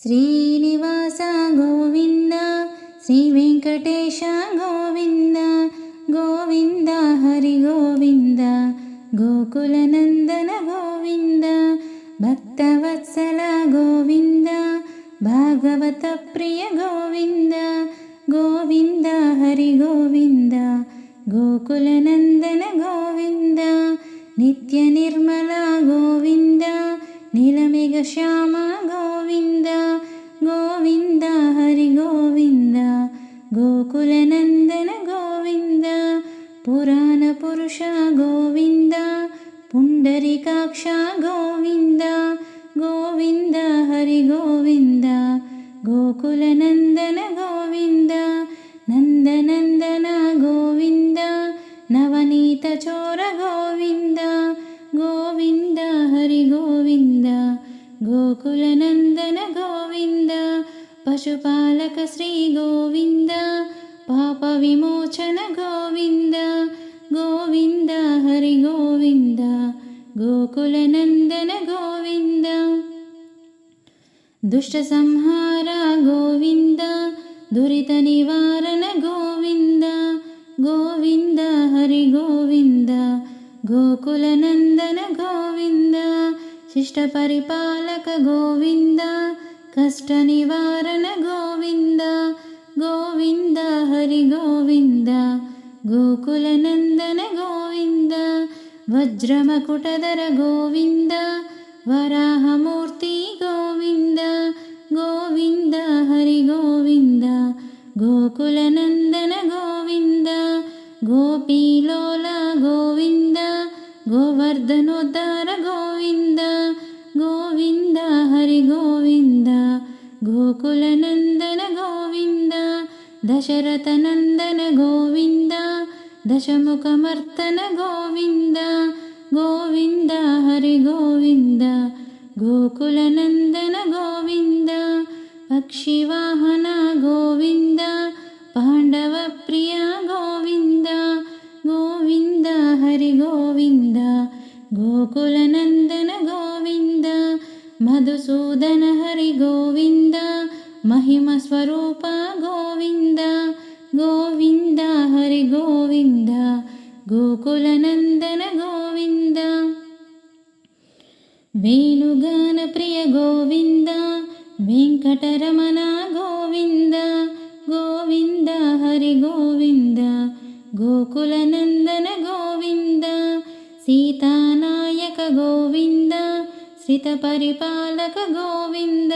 శ్రీనివాస గోవింద శ్రీ వెంకటేశ గోవింద గోవింద హరి గోవింద గోకులనందన గోవింద భక్తవత్సల గోవింద భాగవత ప్రియ గోవింద గోవింద హరి గోవింద గోకులనందన గోవింద నిత్య నిర్మల గోవింద నీలమేఘ శ్యామ గోవింద గోవింద హరి గోవింద గోకులనందన గోవింద పురాణ పురుష గోవింద పుండరీకాక్ష గోవింద గోవింద హరి గోవింద గోకులనందన గోవింద నందనందన గోవింద నవనీత చోర గోవింద గోవింద హరి గోవింద గోకులనందన గోవింద పశుపాలక శ్రీ గోవింద పాప విమోచన గోవింద గోవింద హరి గోవింద గోకులనందన గోవింద దుష్ట సంహార గోవింద దురిత నివారణ గోవింద గోవింద హరి గోవింద గోకులనందన గోవింద శిష్ట పరిపాలక గోవింద కష్ట నివారణ గోవింద గోవింద హరి గోవింద గోకులనందన గోవింద వజ్రమకుటధర గోవింద వరాహమూర్తి గోవింద గోవింద హరి గోవింద గోకులనందన గోవింద గోపీలోల గోవింద గోవర్ధనోద్ధార గోవింద గోవింద హరి గోవింద గోకులనందన గోవింద దశరథనందన గోవింద దశముఖమర్తన గోవింద గోవింద హరి గోవింద గోకులనందన గోవింద పక్షివాహన గోవింద పాండవ ప్రియ గోవింద గోవింద హరి గోవింద గోకులనందన గోవింద మధుసూదన హరి గోవింద మహిమ స్వరూప గోవింద గోవింద హరి గోవింద గోకులనందన గోవింద వేణుగాన ప్రియ గోవింద వెంకటరమణ గోవింద గోవింద హరి గోవింద గోకులనందన గోవింద సీతానాయక గోవింద శ్రిత పరిపాలక గోవింద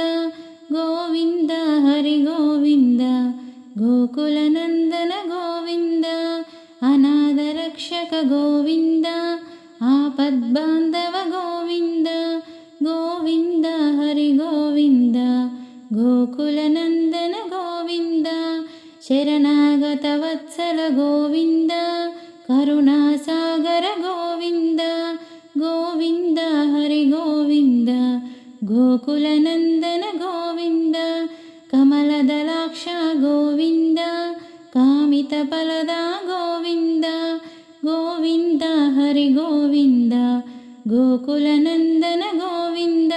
గోవింద హరి గోవింద గోకులనందన గోవింద అనాథ రక్షక గోవింద ఆపద్బాంధవ గోవింద గోవింద హరి గోవింద గోకులనందన గోవింద శరణాగత వత్సల గోవింద కరుణాసాగర గోవింద గోవింద హరి గోవింద గోకులనందన గోవింద కమలదలాక్ష గోవింద కామిత ఫలద గోవింద గోవింద హరి గోవింద గోకులనందన గోవింద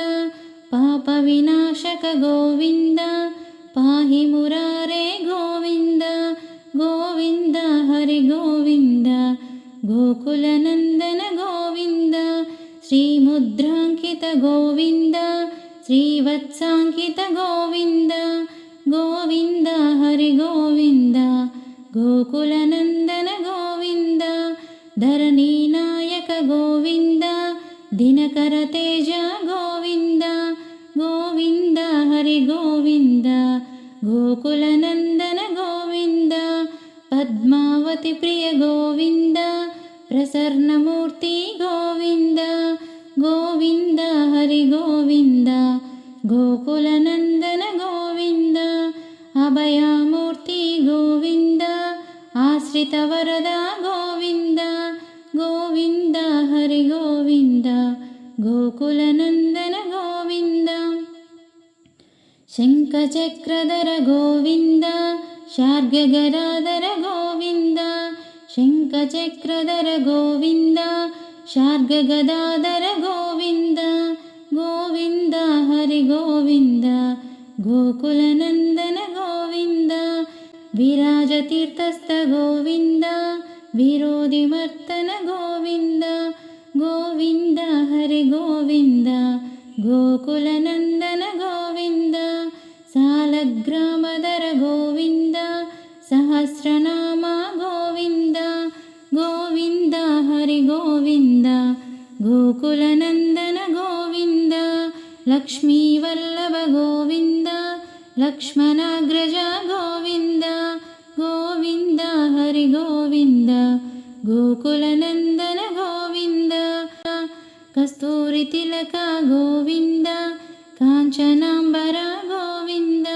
పాప వినాశక గోవింద పాహి మురారే గోవింద గోవింద హరి గోవింద గోకులనందన గోవింద శ్రీముద్రాంకిత గోవింద శ్రీవత్సాంకిత గోవింద గోవింద హరి గోవింద గోకులనందన గోవింద ధరణీ నాయక గోవింద దినకర తేజ గోవింద గోవింద హరి గోవింద గోకులనందన గోవింద పద్మావతి ప్రియ గోవింద ప్రసన్నమూర్తి గోవింద గోవింద హరి గోవింద గోకులనందన గోవింద అభయమూర్తి గోవింద ఆశ్రిత వరద గోవింద గోవింద హరి గోవింద గోకులనందన గోవింద శంఖచక్రధర గోవింద శార్గగదాధర గోవింద శంఖచక్రధర గోవింద శార్గగదాధర గోవింద గోవింద హరి గోవింద गोकुलनन्दन गोविन्द विराजतीर्थस्थ गोविन्द विरोधिमर्तन गोविन्द गोविन्द हरि गोविन्द गोकुलनन्दन गोविन्द सालग्रामधर गोविन्द सहस्रनाम गोविन्द गोविन्द हरि गोविन्द गोकुलनन्दन गोविन्द लक्ष्मीवल्लभ गोविन्द लक्ष्मणाग्रज गोविन्द गोविन्द हरि गोविन्द गोकुलनन्दन गोविन्द कस्तूरितिलक गोविन्द काञ्चनाम्बर गोविन्द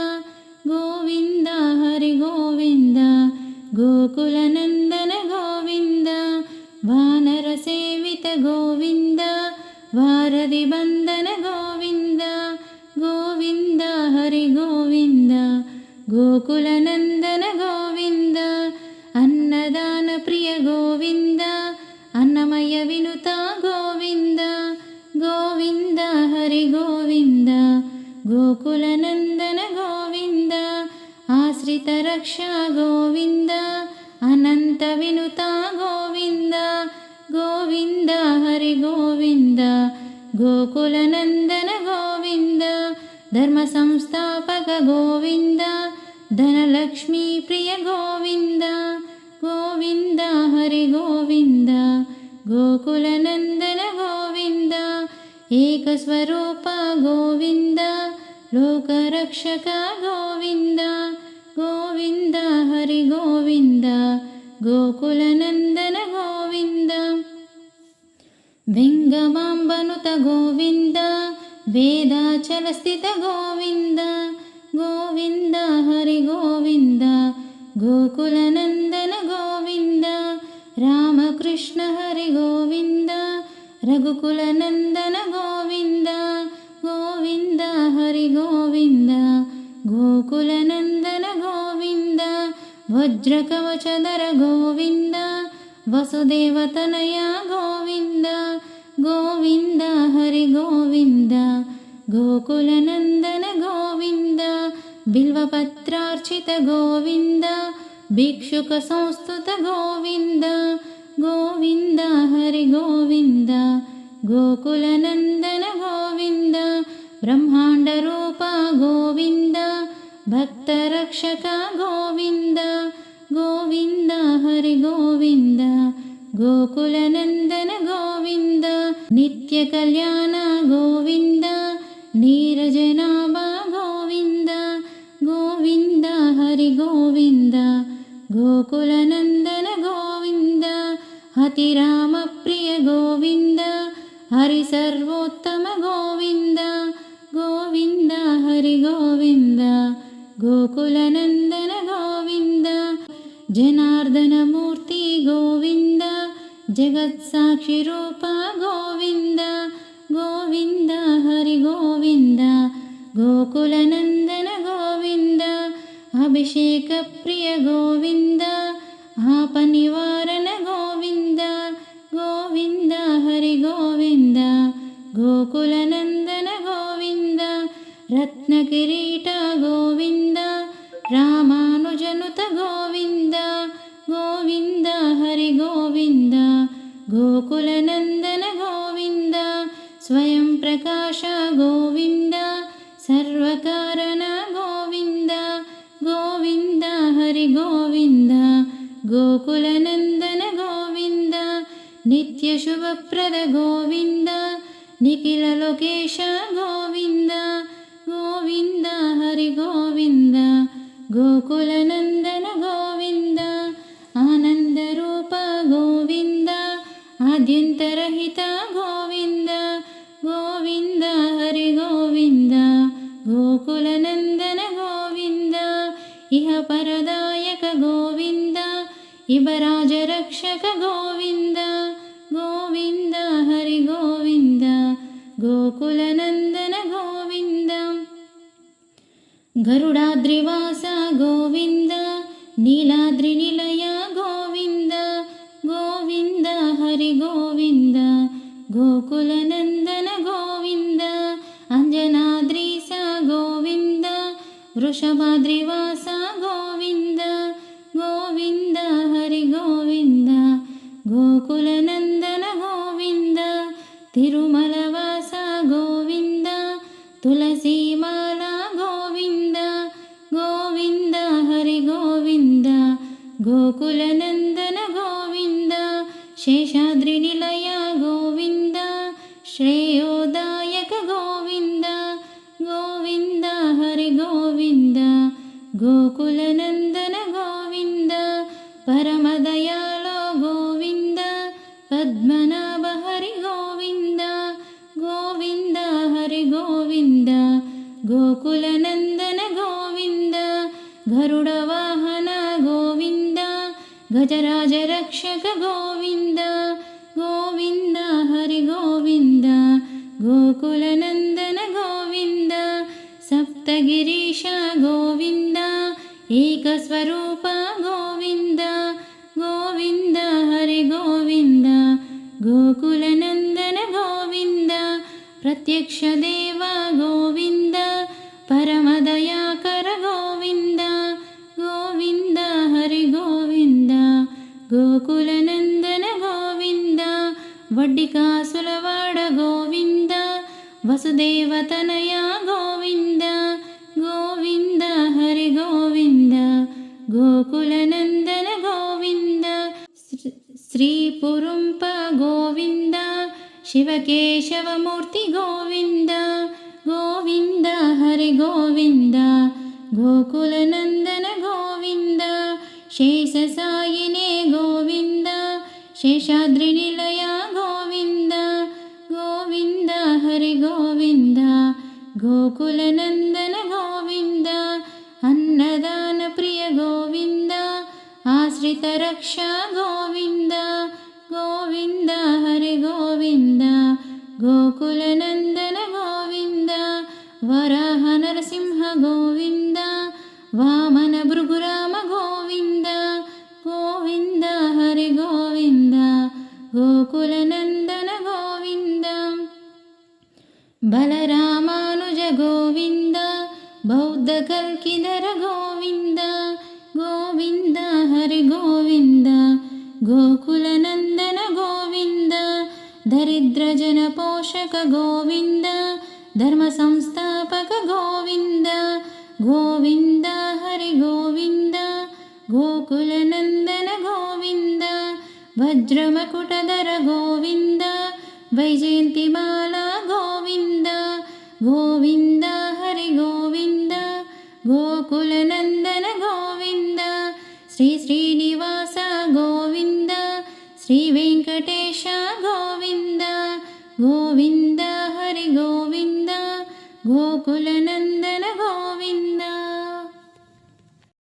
गोविन्द हरि गोविन्द गोकुलनन्दन गोविन्द वानरसेवित गोविन्द वारधिबन्धन गोविन्द गोविन्द हरि गोविन्द गोकुलनन्दन गोविन्द अन्नदान प्रिय गोविन्द अन्नमय विनुता गोविन्द गोविन्द हरि गोविन्द गोकुलनन्दन गोविन्द आश्रित रक्षा गोविन्द अनन्त विनुता गोविन्द गोविन्द हरि गोविन्द गोकुलनन्दन गोविन्द धर्म संस्थापक गोविन्द धनलक्ष्मी प्रिय गोविन्द गोविन्द हरि गोविन्द गोकुलनन्दन गोविन्द एकस्वरूप गोविन्द लोकरक्षक गोविन्द गोविन्द हरि गोविन्द गोकुलनन्दन गोविन्द वेङ्गमाम्बनुत गोविन्द वेदाचलस्थित गोविन्द गोविन्द हरि गोविन्द गोकुलनन्दन गोविन्द रामकृष्ण हरि गोविन्द रघुकुलनन्दन गोविन्द गोविन्द हरि गोविन्द गोकुलनन्दन गोविन्द वज्रकवचधर गोविन्द वसुदेवतनया गोविन्द गोविन्द हरि गोविन्द गोकुलनन्दन गोविन्द बिल्वपत्रार्चित गोविन्द भिक्षुकसंस्तुत गोविन्द गोविन्द हरि गोविन्द गोकुलनन्दन गोविन्द ब्रह्माण्डरूप गोविन्द भक्तरक्षक गोविन्द गोविन्द हरि गोविन्द गोकुलनन्दन गोविन्द नित्यकल्याण गोविन्द नीरजनाभ गोविन्द गोविन्द हरि गोविन्द गोकुलनन्दन गोविन्द हतिरामप्रिय गोविन्द हरिसर्वोत्तम गोविन्द गोविन्द हरि गोविन्द गोकुलनन्दन गोविन्द जनार्दनमूर्ति गोविन्द जगत्साक्षिरूप गोविन्द गोविन्द हरि गोविन्द गोकुलनन्दन गोविन्द अभिषेकप्रिय गोविन्द आपनिवारण गोविन्द गोविन्द हरि गोविन्द गोकुलनन्दन गोविन्द रत्नकिरीट गोविन्द रामानुजनुत गोविन्द गोविन्द हरि गोविन्द गोकुलनन्दन गोविन्द स्वयं प्रकाश गोविन्द सर्वकारण गोविन्द गोविन्द हरि गोविन्द गोकुलनन्दन गोविन्द नित्यशुभप्रद गोविन्द निखिललोकेश गोविन्द गोविन्द हरि गोविन्द गोकुलनन्दन गोविन्द आनन्दरूप गोविन्द आद्यन्तरहित गोविन्द गोविन्द हरि गोविन्द गोकुलनन्दन गोविन्द इह परदायक गोविन्द इबराजरक्षक गोविन्द गोविन्द हरि गोविन्द गोकुलनन्दन गोविन्द गरुडाद्रिवास गोविन्द नीलाद्रिनिलय गोविन्द गोविन्द हरि गोविन्द गोकुलनन्दन गोविन्द अञ्जनाद्रीश गोविन्द వృషభాద్రివాస గోవింద గోవింద హరి గోవింద గోకులనందన గోవింద తిరుమలవాస గోవింద తులసీమాల గోవింద గోవింద హరి గోవింద గోకులనందన గోవింద శేషాద్రి నిలయ గోవింద శ్రేయోదాయక గోవింద గోవింద హరి గోవింద గోకులనందన గోవింద పరమదయాళో గోవింద పద్మనాభ హరి గోవింద గోవింద హరి గోవింద గోకులనందన గోవింద గరుడ వాహన గోవింద గజరాజ రక్షక గోవింద గోవింద హరి గోవింద గోకులనందన గోవింద సప్తగిరీశ గోవింద ఏకస్వరూప గోవింద గోవింద హరి గోవింద గోకులనందన గోవింద ప్రత్యక్ష దేవ గోవింద పరమదయాకర గోవింద గోవింద హరి గోవింద గోకులనందన గోవింద వడ్డికాసులవాడ గోవింద వసుదేవతనయ గోవింద గోవింద హరి గోవింద గోకులనందన గోవింద శ్రీపురుంప గోవింద శివకేశవమూర్తి గోవింద గోవింద హరి గోవింద గోకులనందన గోవింద శేషసాయినే గోవింద శేషాద్రి నిలయ గోవింద గోవింద హరి గోవింద గోకులనందన గోవింద అన్నదాన ప్రియ గోవింద ఆశ్రిత రక్ష గోవింద గోవింద హరి గోవింద గోకులనందన గోవింద వరాహ నరసింహ గోవింద వామన భృగురామ గోవింద గోవింద హరి గోవింద గోకులనందన గోవింద బలరామానుజ గోవింద బౌద్ధ కల్కిధర గోవింద గోవింద హరి గోవింద గోకులనందన గోవింద దరిద్ర జన పోషక గోవింద ధర్మ సంస్థాపక గోవింద గోవింద హరి గోవింద గోకులనందన గోవింద వజ్రమకుటధర గోవింద వైజయంతిమాల గోవింద గోవింద హరి గోవింద గోకులనందన గోవింద శ్రీ శ్రీనివాస గోవింద శ్రీ వెంకటేశ గోవింద గోవింద హరి గోవింద గోకులనందన గోవింద